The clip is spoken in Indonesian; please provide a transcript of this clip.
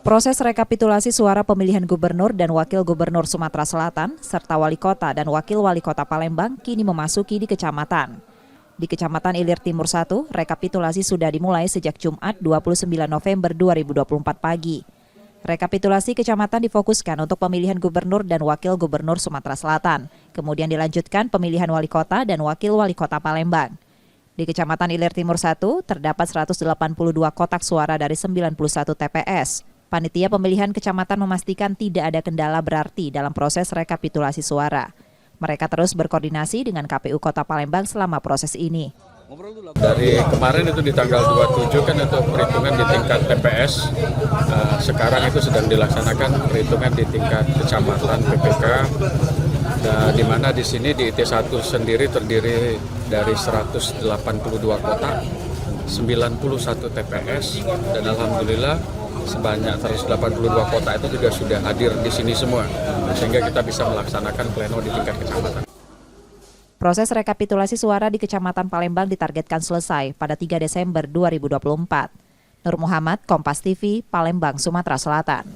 Proses rekapitulasi suara pemilihan gubernur dan wakil gubernur Sumatera Selatan, serta wali kota dan wakil wali kota Palembang kini memasuki di kecamatan. Di Kecamatan Ilir Timur 1, rekapitulasi sudah dimulai sejak Jumat 29 November 2024 pagi. Rekapitulasi kecamatan difokuskan untuk pemilihan gubernur dan wakil gubernur Sumatera Selatan, kemudian dilanjutkan pemilihan wali kota dan wakil wali kota Palembang. Di Kecamatan Ilir Timur 1, terdapat 182 kotak suara dari 91 TPS. Panitia pemilihan kecamatan memastikan tidak ada kendala berarti dalam proses rekapitulasi suara. Mereka terus berkoordinasi dengan KPU Kota Palembang selama proses ini. Dari kemarin itu di tanggal 27 kan itu perhitungan di tingkat TPS. Sekarang itu sedang dilaksanakan perhitungan di tingkat kecamatan PPK. Di mana di sini di IT1 sendiri terdiri dari 182 kotak, 91 TPS, dan alhamdulillah sebanyak 182 kota itu juga sudah hadir di sini semua, sehingga kita bisa melaksanakan pleno di tingkat kecamatan. Proses rekapitulasi suara di Kecamatan Palembang ditargetkan selesai pada 3 Desember 2024. Nur Muhammad, Kompas TV, Palembang, Sumatera Selatan.